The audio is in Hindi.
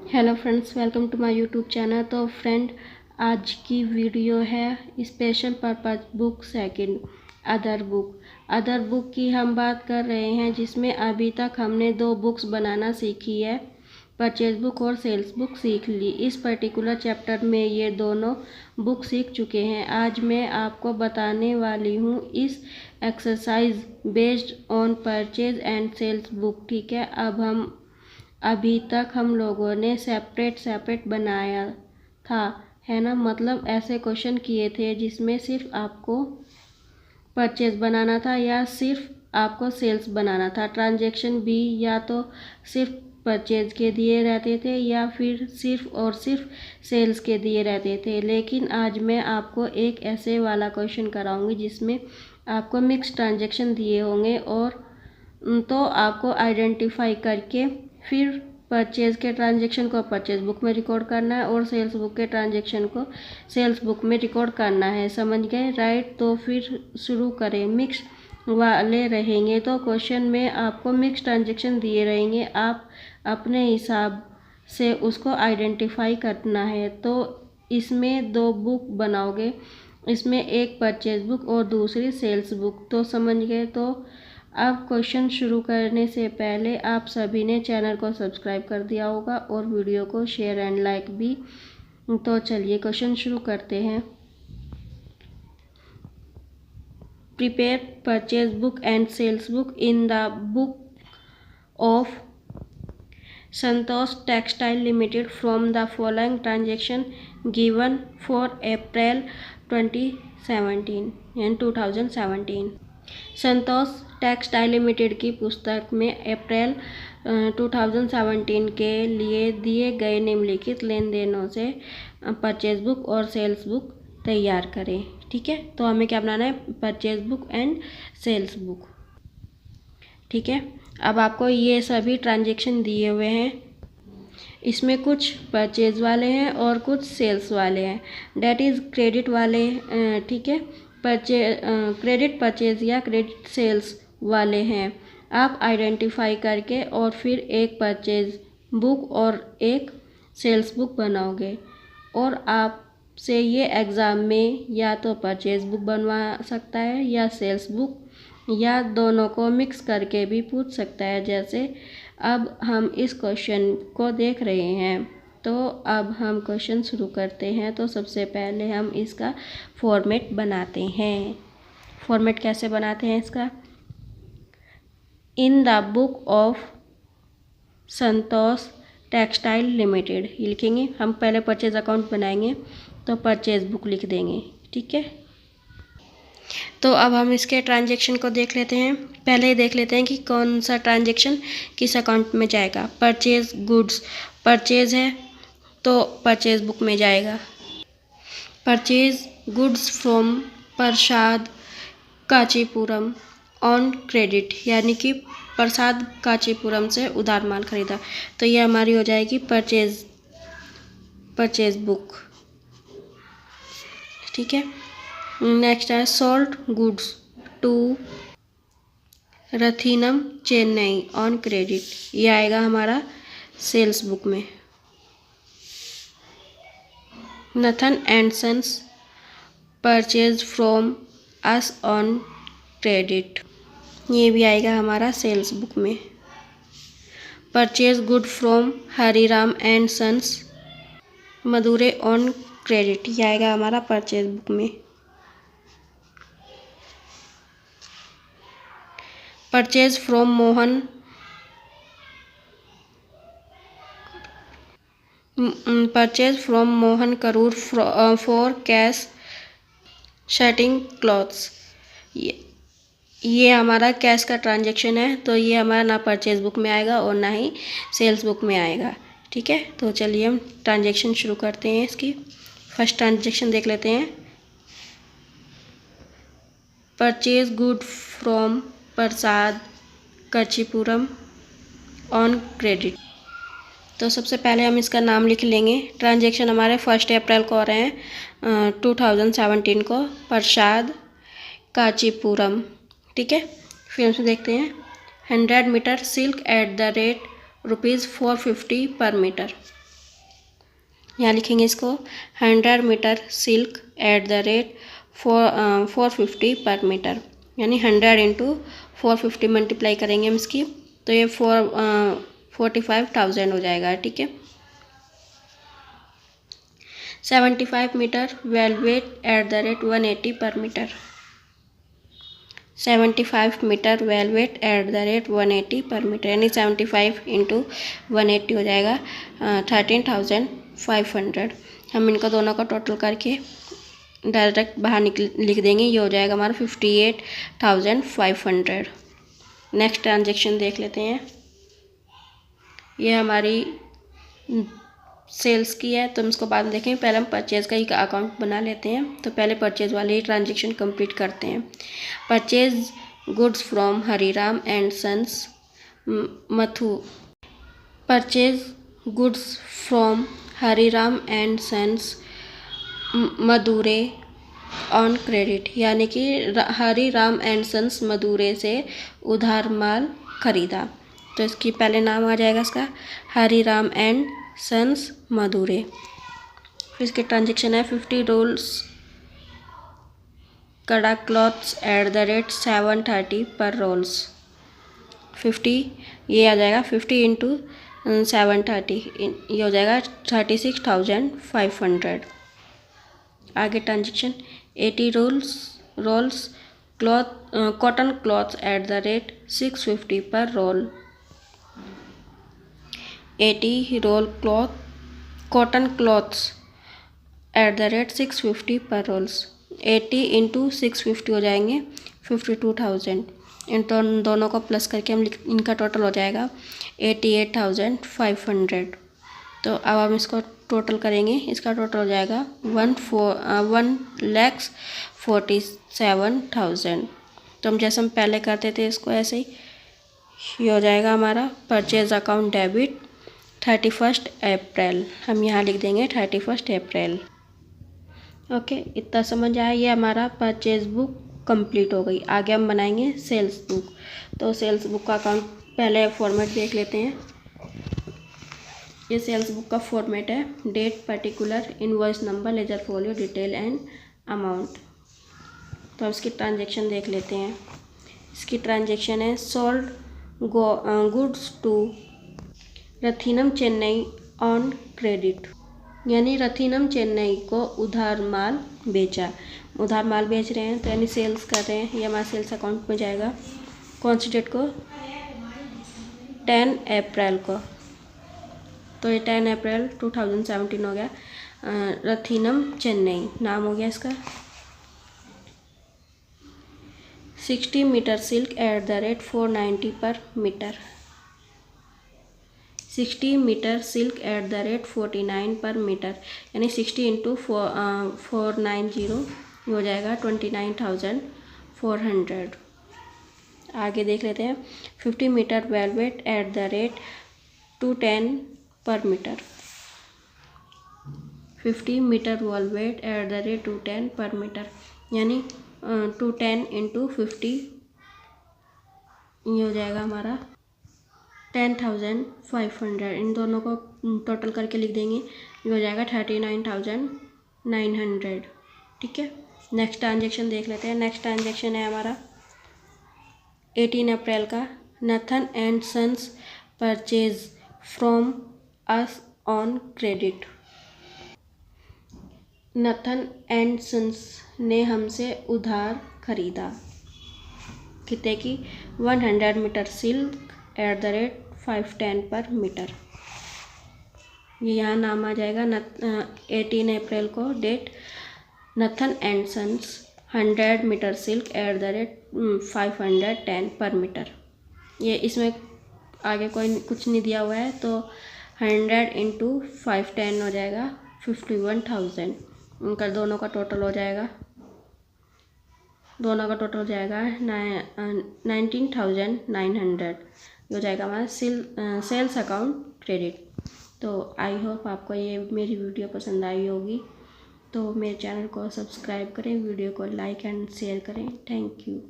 Hello friends, welcome to my YouTube channel. तो फ्रेंड, आज की वीडियो है special purpose book second, other book की हम बात कर रहे हैं, जिसमें अभी तक हमने 2 बुक्स बनाना सीखी है, परचेज बुक और सेल्स बुक सीख ली। इस पर्टिकुलर चैप्टर में ये दोनों बुक सीख चुके हैं। आज मैं आपको बताने वाली हूँ इस exercise based on purchase and sales book. ठीक है, अभी तक हम लोगों ने सेपरेट बनाया था, है ना। मतलब ऐसे क्वेश्चन किए थे जिसमें सिर्फ आपको परचेज बनाना था या सिर्फ आपको सेल्स बनाना था। ट्रांजैक्शन भी या तो सिर्फ परचेज के दिए रहते थे या फिर सिर्फ और सिर्फ सेल्स के दिए रहते थे। लेकिन आज मैं आपको एक ऐसे वाला क्वेश्चन कराऊंगी जिसमें आपको मिक्स ट्रांजैक्शन दिए होंगे, और तो आपको आइडेंटिफाई करके फिर परचेज के ट्रांजैक्शन को परचेज बुक में रिकॉर्ड करना है और सेल्स बुक के ट्रांजैक्शन को सेल्स बुक में रिकॉर्ड करना है। समझ गए? राइट। तो फिर शुरू करें। मिक्स वाले रहेंगे तो क्वेश्चन में आपको मिक्स ट्रांजैक्शन दिए रहेंगे, आप अपने हिसाब से उसको आइडेंटिफाई करना है। तो इसमें 2 बुक बनाओगे, इसमें एक परचेज बुक और दूसरी सेल्स बुक। तो समझ गए? तो अब क्वेश्चन शुरू करने से पहले आप सभी ने चैनल को सब्सक्राइब कर दिया होगा और वीडियो को शेयर एंड लाइक भी। तो चलिए क्वेश्चन शुरू करते हैं। Prepare purchase book and sales book in the book of Santosh textile limited from the following transaction given for April 2017। Santosh textile limited की पुस्तक में अप्रैल 2017 के लिए दिए गए निम्नलिखित लेन देनों से परचेज बुक और सेल्स बुक तैयार करें। ठीक है, तो हमें क्या बनाना है? Purchase book and sales book. ठीक है, अब आपको ये सभी ट्रांजैक्शन दिए हुए हैं। इसमें कुछ परचेज वाले हैं और कुछ सेल्स वाले हैं, डेट इज़ क्रेडिट वाले। ठीक है, क्रेडिट परचेज या क्रेडिट सेल्स वाले हैं। आप आइडेंटिफाई करके और फिर एक परचेज बुक और एक सेल्स बुक बनाओगे, और आपसे ये एग्ज़ाम में या तो परचेज बुक बनवा सकता है या सेल्स बुक, या दोनों को मिक्स करके भी पूछ सकता है। जैसे अब हम इस क्वेश्चन को देख रहे हैं, तो अब हम क्वेश्चन शुरू करते हैं। तो सबसे पहले हम इसका फॉर्मेट बनाते हैं। फॉर्मेट कैसे बनाते हैं इसका? इन the book of Santosh textile limited ये लिखेंगे। हम पहले परचेज अकाउंट बनाएंगे तो परचेज बुक लिख देंगे। ठीक है, तो अब हम इसके ट्रांजैक्शन को देख लेते हैं। पहले ही देख लेते हैं कि कौन सा ट्रांजैक्शन किस अकाउंट में जाएगा। परचेज गुड्स, परचेज है तो परचेज बुक में जाएगा। Purchase goods from Prasad Kanchipuram on credit, यानी कि प्रसाद कांचीपुरम से उधार माल खरीदा, तो ये हमारी हो जाएगी परचेज बुक। ठीक है, नेक्स्ट है sold goods to Rathinam Chennai on credit, ये आएगा हमारा सेल्स बुक में। Nathan and sons purchase from us on credit, ये भी आएगा हमारा सेल्स बुक में। Purchase good from Hariram and sons Madurai on credit, ये आएगा हमारा परचेज बुक में। Purchase from Mohan Karur for cash shirting cloths, ये हमारा कैश का ट्रांजैक्शन है, तो ये हमारा ना परचेज बुक में आएगा और ना ही सेल्स बुक में आएगा। ठीक है, तो चलिए हम ट्रांजैक्शन शुरू करते हैं इसकी। फर्स्ट ट्रांजैक्शन देख लेते हैं। Purchase good from Prasad Kanchipuram on credit, तो सबसे पहले हम इसका नाम लिख लेंगे। ट्रांजैक्शन हमारे 1 अप्रैल को हो रहे हैं 2017 को, प्रसाद कांचीपुरम। ठीक है, फिर से देखते हैं। 100 metre silk at the rate ₹450 per metre. यहाँ लिखेंगे इसको 100 metre silk at the rate 450 per metre, यानी 100 इंटू 450 मल्टीप्लाई करेंगे हम इसकी, तो ये 45,000 हो जाएगा। ठीक है। 75 metre velvet at the rate 180 per metre, 75 metre velvet at the rate 180 per metre, यानी 75 इंटू 180 हो जाएगा 13,500। हम इनका दोनों का टोटल करके डायरेक्ट बाहर लिख देंगे, ये हो जाएगा हमारा 58,500। नेक्स्ट ट्रांजेक्शन देख लेते हैं। ये हमारी सेल्स की है, तो हम इसको बाद में देखेंगे। पहले हम परचेज का ही अकाउंट बना लेते हैं, तो पहले परचेज वाले ही ट्रांजेक्शन कंप्लीट करते हैं। Purchase goods from Hariram and sons मथु, purchase goods from Hariram and sons Madurai on credit, यानी कि हरिराम एंड सन्स मदुरै से उधार माल खरीदा। तो इसकी पहले नाम आ जाएगा इसका हरिराम एंड सन्स मदुरै। फिर इसके ट्रांजेक्शन है 50 रोल्स कड़ा क्लॉथ्स एट द रेट 730 पर रोल्स, 50 ये आ जाएगा 50 इंटू 730, ये हो जाएगा 36,500। आगे transaction 80 rolls cotton cloths at the rate 650 per roll, 80 roll cotton cloths at the rate 650 per roles, 80 into 650 हो जाएंगे 52,000। इन दोनों को प्लस करके हम इनका टोटल हो जाएगा 88,500। तो अब हम इसको टोटल करेंगे, इसका टोटल हो जाएगा 1,47,000। तो हम जैसे हम पहले करते थे इसको ऐसे ही, ये हो जाएगा हमारा परचेज अकाउंट डेबिट 31 अप्रैल, हम यहाँ लिख देंगे 31 अप्रैल। ओके, इतना समझ आया। ये हमारा परचेज बुक कंप्लीट हो गई। आगे हम बनाएंगे सेल्स बुक। तो सेल्स बुक का अकाउंट पहले फॉर्मेट देख लेते हैं। ये सेल्स बुक का फॉर्मेट है date, particular, invoice number, ledger folio, detail and amount. तो अब इसकी ट्रांजेक्शन देख लेते हैं। इसकी ट्रांजेक्शन है sold goods to Rathinam Chennai on credit, यानी रथीनम चेन्नई को उधार माल बेचा, उधार माल बेच रहे हैं तो यानी सेल्स कर रहे हैं, ये हमारा सेल्स अकाउंट में जाएगा। कौन सी डेट को? 10 अप्रैल को। तो ये 10 अप्रैल 2017 हो गया। रथीनम चेन्नई नाम हो गया इसका। 60 metre silk at the rate 490 per metre, 60 metre silk at the rate 49 per metre, यानी 60 इंटू 490 हो जाएगा 29,400। आगे देख लेते हैं। 50 metre velvet at the rate 210 per metre, 50 metre velvet at the rate 210 per metre, यानी 210 इंटू 50 ये हो जाएगा हमारा 10,500। इन दोनों को टोटल करके लिख देंगे, ये हो जाएगा 39,900। ठीक है। नेक्स्ट ट्रांजेक्शन देख लेते हैं। नेक्स्ट ट्रांजेक्शन है हमारा 18 अप्रैल का। Nathan and sons purchase from us on credit, Nathan and sons ने हमसे उधार खरीदा। कितने की? 100 metre silk at the rate 510 per metre. ये यहाँ नाम आ जाएगा 18 अप्रैल को। Date Nathan and sons 100 metre silk at the rate 510 per metre. ये इसमें आगे कोई कुछ नहीं दिया हुआ है, तो 100 इंटू 510 हो जाएगा 51,000। उनका दोनों का टोटल हो जाएगा 19,900 हो जाएगा हमारा सेल्स अकाउंट क्रेडिट। तो आई होप आपको ये मेरी वीडियो पसंद आई होगी। तो मेरे चैनल को सब्सक्राइब करें, वीडियो को लाइक एंड शेयर करें। Thank you.